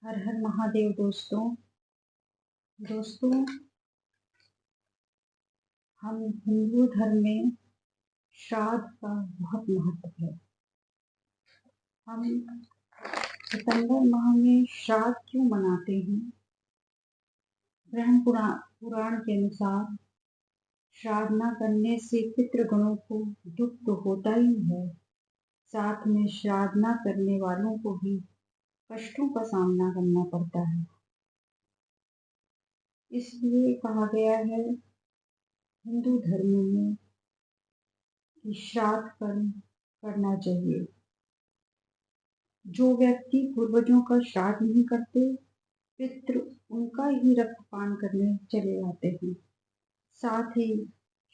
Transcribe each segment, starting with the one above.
हर हर महादेव। दोस्तों, हम हिंदू धर्म में श्राद्ध का बहुत महत्व है। हम सितंबर माह में श्राद्ध क्यों मनाते हैं? ब्रह्म पुराण के अनुसार श्राद्ध न करने से पितृगणों को दुख तो होता ही है, साथ में श्राद्ध न करने वालों को भी कष्टों का सामना करना पड़ता है। इसलिए कहा गया है हिंदू धर्म में कि श्राद्ध कर्म करना चाहिए। जो व्यक्ति पूर्वजों का श्राद्ध नहीं करते, पितृ उनका ही रक्तपान करने चले जाते हैं। साथ ही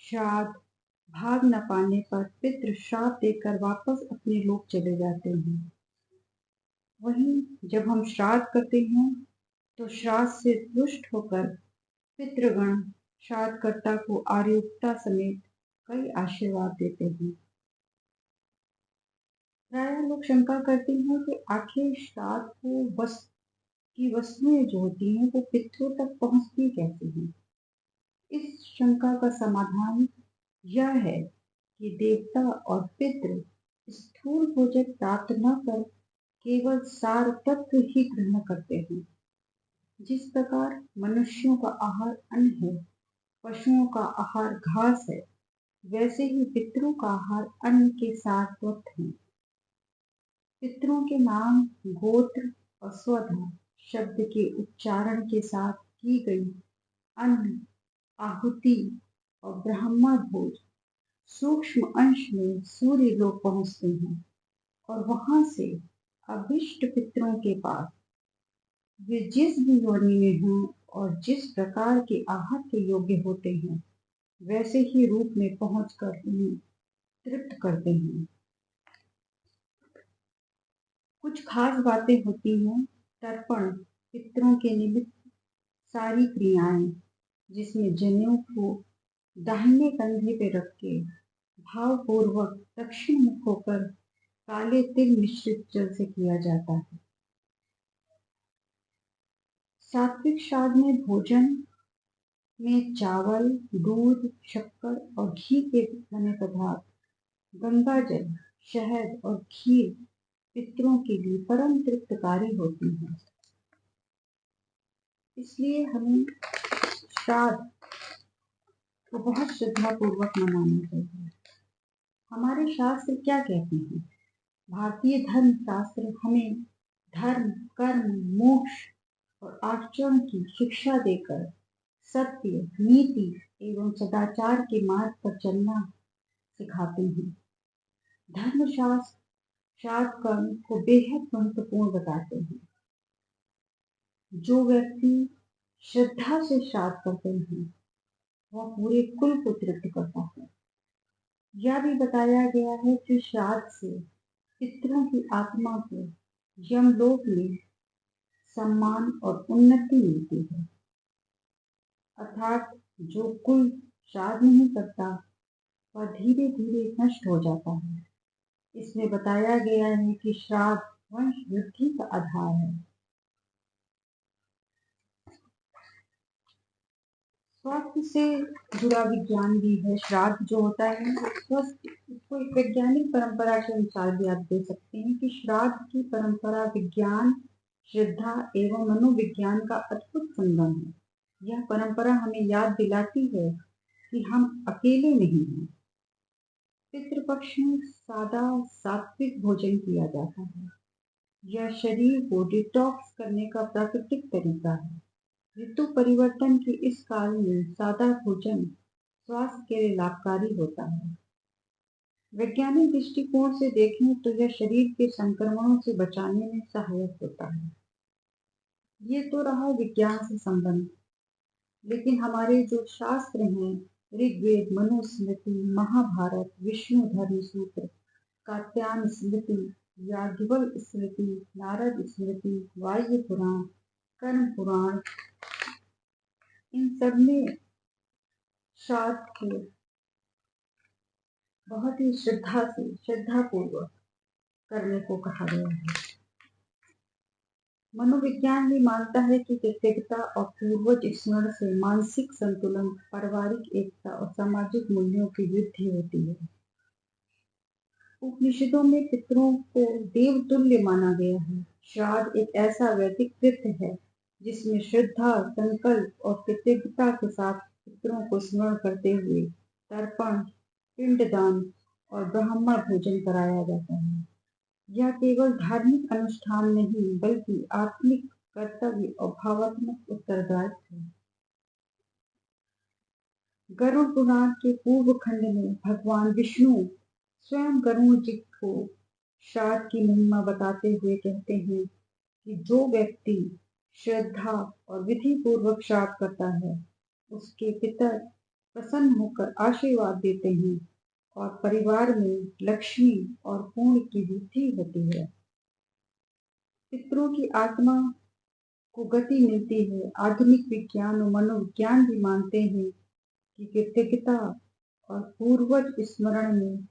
श्राद्ध भाग न पाने पर पितृ श्राप देकर वापस अपने लोक चले जाते हैं। वहीं जब हम श्राद्ध करते हैं तो श्राद्ध से तुष्ट होकर पितृगण श्राद्धकर्ता को आयुर्ता समेत कई आशीर्वाद देते हैं। प्राय लोग शंका करते हैं कि आखिर श्राद्ध की वस्तुएं जो होती हैं वो पितरों तक पहुंचती कैसे हैं? इस शंका का समाधान यह है कि देवता और पितृ स्थूल भोजन प्राप्त न कर केवल सार तत्व ही ग्रहण करते हैं। जिस प्रकार मनुष्यों का आहार अन्न है, पशुओं का आहार घास है, वैसे ही पितरों का आहार अन्न के सार तत्व है। पितरों के नाम, गोत्र और स्वधा शब्द के उच्चारण के साथ की गई अन्न आहुति और ब्रह्मा भोज सूक्ष्म अंश में सूर्य लोक पहुंचते हैं और वहां से अभिष्ट पितरों के पास वे जिस भी योनि में हों और जिस प्रकार के आहार के योग्य होते हैं, वैसे ही रूप में पहुंचकर उन्हें तृप्त करते हैं। कुछ खास बातें होती हैं। तर्पण पितरों के निमित्त सारी क्रियाएं, जिसमें जनेऊ को दाहिने कंधे पे रख के भावपूर्वक दक्षिण मुख होकर काले तिल मिश्रित जल से किया जाता है। सात्विक श्राद्ध में भोजन में चावल, दूध, शक्कर और घी के बने पदार्थ, गंगा जल, शहद और खीर पितरों के लिए परम तृप्तकारी होती है। इसलिए हमें श्राद्ध को बहुत श्रद्धा पूर्वक मनाना चाहिए। हमारे शास्त्र क्या कहते हैं? भारतीय धर्म शास्त्र हमें धर्म, कर्म, मोक्ष और आचरण की शिक्षा देकर सत्य, नीति एवं सदाचार के मार्ग पर चलना सिखाते हैं। धर्मशास्त्र श्राद्ध कर्म को बेहद महत्वपूर्ण बताते हैं। जो व्यक्ति श्रद्धा से श्राद्ध करते हैं वह पूरे कुल को तृप्त करता है। यह भी बताया गया है कि श्राद्ध से पितरों की आत्मा को यमलोक में सम्मान और उन्नति मिलती है। अर्थात जो कुल श्राद्ध नहीं करता वह धीरे धीरे नष्ट हो जाता है। इसमें बताया गया है कि श्राद्ध वंश वृद्धि का आधार है। स्वास्थ्य से जुड़ा विज्ञान भी है। श्राद्ध जो होता है स्वस्थ, इसको एक वैज्ञानिक परंपरा के अनुसार भी आप दे सकते हैं कि श्राद्ध की परंपरा विज्ञान, श्रद्धा एवं मनोविज्ञान का अद्भुत संगम है। यह परंपरा हमें याद दिलाती है कि हम अकेले नहीं हैं। पितृपक्ष में सादा सात्विक भोजन किया जाता है। यह शरीर को डिटॉक्स करने का प्राकृतिक तरीका है। ऋतु परिवर्तन के इस काल में सादा भोजन स्वास्थ्य के लिए लाभकारी होता है। वैज्ञानिक दृष्टिकोण से देखें तो यह शरीर के संक्रमणों से बचाने में सहायक होता है। ये तो रहा विज्ञान से संबंध, लेकिन हमारे जो शास्त्र हैं, ऋग्वेद, मनुस्मृति, महाभारत, विष्णु धर्म सूत्र, कात्यायन स्मृति, याज्ञवल्क्य स्मृति, नारद स्मृति, वायु पुराण, कर्म पुराण, इन सब में श्राद्ध को बहुत ही श्रद्धा पूर्वक करने को कहा गया है। मनोविज्ञान भी मानता है कि कृतज्ञता और पूर्वज स्मरण से मानसिक संतुलन, पारिवारिक एकता और सामाजिक मूल्यों की वृद्धि होती है। उपनिषदों में पितरों को देवतुल्य माना गया है। श्राद्ध एक ऐसा वैदिक कृत्य है जिसमें श्रद्धा, संकल्प और कृतज्ञता के साथ पितरों को स्मरण करते हुए तर्पण, पिंडदान और ब्राह्मण भोजन कराया जाता है। यह केवल धार्मिक अनुष्ठान नहीं बल्कि आत्मिक कर्तव्य और भावनात्मक उत्तरदायित्व है। गरुड़ पुराण के पूर्व खंड में भगवान विष्णु स्वयं गरुड़ जी को श्राद्ध की महिमा बताते हुए कहते हैं कि जो व्यक्ति श्रद्धा और विधि पूर्वक श्राद्ध करता है उसके पितर प्रसन्न होकर आशीर्वाद देते हैं और परिवार में लक्ष्मी और पुण्य की वृद्धि होती है। पितरों की आत्मा को गति मिलती है। आधुनिक विज्ञान और मनोविज्ञान भी मानते हैं कि कृतज्ञता और पूर्वज स्मरण में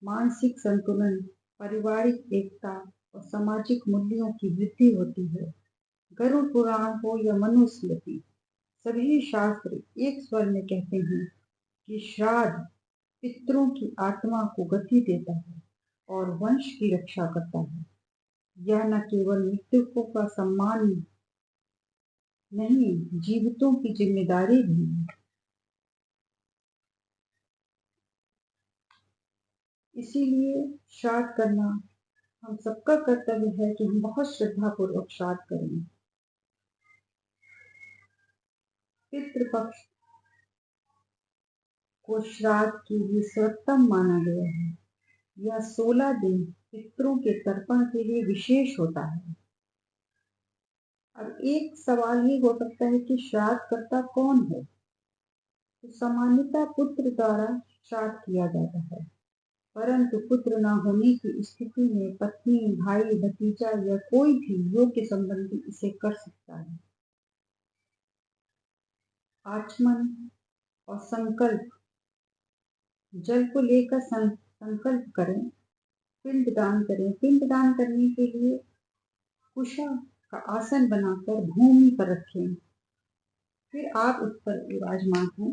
मानसिक संतुलन, पारिवारिक एकता और सामाजिक मूल्यों की वृद्धि होती है। गरुड़ पुराण हो या मनुस्मृति, सभी शास्त्र एक स्वर में कहते हैं कि श्राद्ध पितरों की आत्मा को गति देता है और वंश की रक्षा करता है। यह न केवल मृतकों का सम्मान नहीं, जीवितों की जिम्मेदारी भी है। इसीलिए श्राद्ध करना हम सबका कर्तव्य है कि हम बहुत श्रद्धापूर्वक श्राद्ध करें। पितृपक्ष को श्राद्ध के लिए सर्वोत्तम माना गया है। यह 16 दिन पितरों के तर्पण के लिए विशेष होता है। अब एक सवाल ये हो सकता है कि श्राद्ध कर्ता कौन है? तो सामान्यतः पुत्र द्वारा श्राद्ध किया जाता है, परंतु पुत्र न होने की स्थिति में पत्नी, भाई, भतीजा या कोई भी योग्य संबंधी इसे कर सकता है। आचमन और संकल्प, जल को लेकर संकल्प करें, पिंडदान करें। पिंडदान करने के लिए कुशा का आसन बनाकर भूमि पर रखें, फिर आप उस पर विराजमान हैं।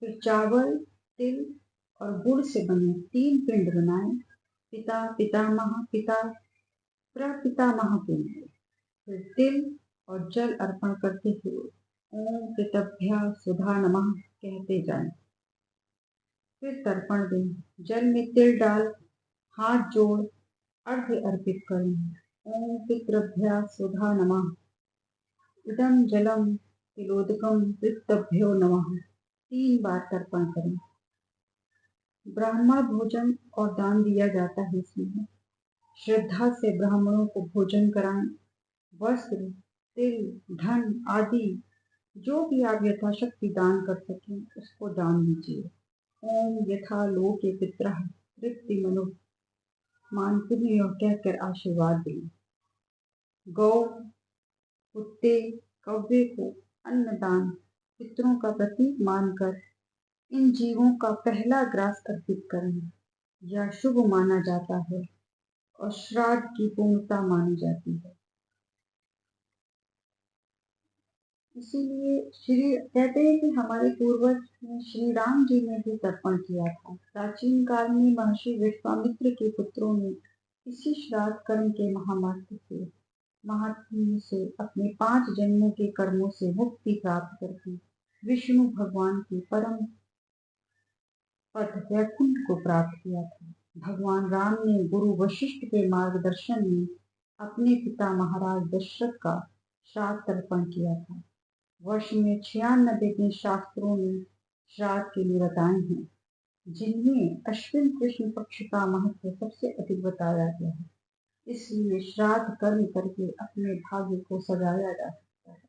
फिर चावल, तिल और गुड़ से बने 3 पिंड बनाएं। पिता, पितामह, पिता, प्रपितामह के लिए। फिर तिल और जल अर्पण करते हुए ओम पितभ्यः सुधा नमः कहते जाएं। फिर तर्पण दें। जल में तिल डाल हाथ जोड़ अर्घ्य अर्पित करें। ओम पितृभ्यः सुधा नमः, इदं जलम तिलोदकम पितृभ्यो नमः 3 बार तर्पण करें। ब्राह्मण भोजन और दान दिया जाता है। इसमें श्रद्धा से ब्राह्मणों को भोजन कराएं। वस्त्र, तिल, धन आदि जो भी आप यथाशक्ति दान कर सकें उसको दान दीजिए। ओम यथा लोके पितरः तृप्ति मनो मानपुण्य कहकर आशीर्वाद दें। गौ, कुत्ते, कौवे को अन्नदान पितरों का प्रतीक मानकर इन जीवों का पहला ग्रास अर्पित करें। यह शुभ माना जाता है और श्राद्ध की पूर्णता मानी जाती है। इसीलिए श्री कहते हैं कि हमारे पूर्वज ने श्री राम जी ने भी तर्पण किया था। प्राचीन काल में महर्षि विश्वामित्र के पुत्रों ने इसी श्राद्ध कर्म के महात्म्य से अपने 5 जन्मों के कर्मों से मुक्ति प्राप्त करके विष्णु भगवान के परम पद वैकुंठ को प्राप्त किया था। भगवान राम ने गुरु वशिष्ठ के मार्गदर्शन में अपने पिता महाराज दशरथ का श्राद्ध तर्पण किया था। वर्ष में 96 दिन शास्त्रों ने श्राद्ध के लिए बताए हैं, जिनमें अश्विन कृष्ण पक्ष का महत्व सबसे अधिक बताया गया है। इसलिए श्राद्ध कर्म करके अपने भाग्य को सजाया जा सकता है।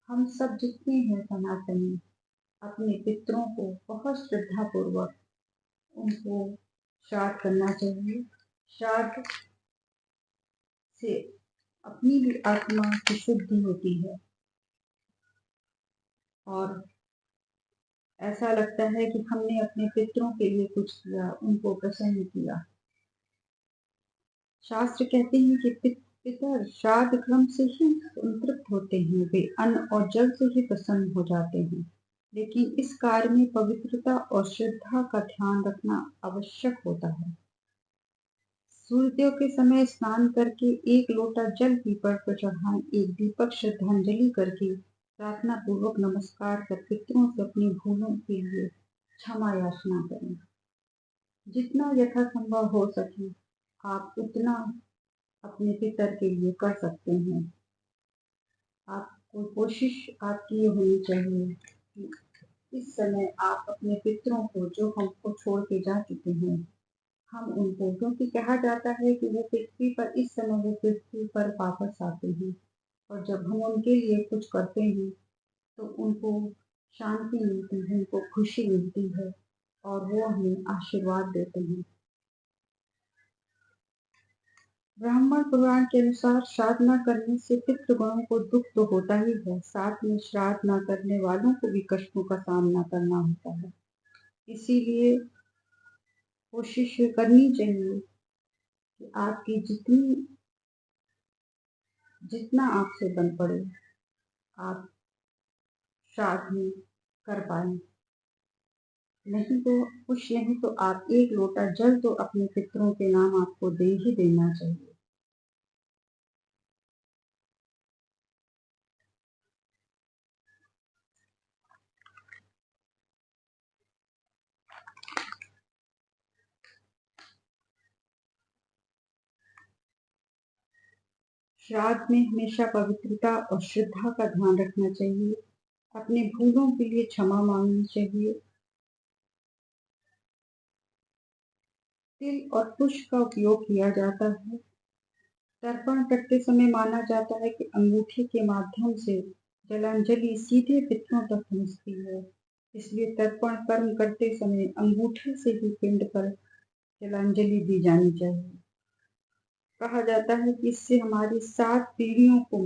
हम सब जितने हैं सनातनी अपने पितरों को बहुत श्रद्धा पूर्वक उनको श्राद्ध करना चाहिए। श्राद्ध से अपनी भी आत्मा की शुद्धि होती है और ऐसा लगता है कि हमने अपने पितरों के लिए कुछ किया, उनको प्रसन्न किया। शास्त्र कहते हैं कि पितर श्राद्ध क्रम से ही संतृप्त होते हैं, वे अन्न और जल से ही प्रसन्न हो जाते हैं। लेकिन इस कार्य में पवित्रता और श्रद्धा का ध्यान रखना आवश्यक होता है। सूर्योदय के समय स्नान करके एक लोटा जल पीपल पर चढ़ाएं, एक दीपक श्रद्धांजलि करके प्रार्थना पूर्वक नमस्कार कर पितरों से अपनी भूलों के लिए क्षमा याचना करें। जितना यथासंभव हो सके आप उतना अपने पितर के लिए कर सकते हैं। आपको कोशिश आपकी ये होनी चाहिए कि इस समय आप अपने पितरों को, जो हमको छोड़ के जा चुके हैं, हम उनको, क्योंकि कहा जाता है कि वो पृथ्वी पर, इस समय वो पृथ्वी पर वापस आते हैं और जब हम उनके लिए कुछ करते हैं तो उनको शांति मिलती है, उनको खुशी मिलती है और वो हमें आशीर्वाद देते हैं। ब्राह्मण पुराण के अनुसार श्राद्ध न करने से पितृगणों को दुख तो होता ही है, साथ में श्राद्ध न करने वालों को भी कष्टों का सामना करना होता है। इसीलिए कोशिश करनी चाहिए कि आपकी जितना आपसे बन पड़े आप श्राद्ध में कर पाए। कुछ नहीं तो आप एक लोटा जल तो अपने पितरों के नाम आपको दे ही देना चाहिए। श्राद्ध में हमेशा पवित्रता और श्रद्धा का ध्यान रखना चाहिए। अपने भूलों के लिए क्षमा मांगनी चाहिए। तिल और पुष्प का उपयोग किया जाता है। तर्पण करते समय माना जाता है कि अंगूठे के माध्यम से जलांजलि सीधे पितरों तक पहुंचती है, इसलिए तर्पण कर्म करते समय अंगूठे से ही पिंड पर जलांजलि दी जानी चाहिए। कहा जाता है कि इससे हमारी 7 पीढ़ियों को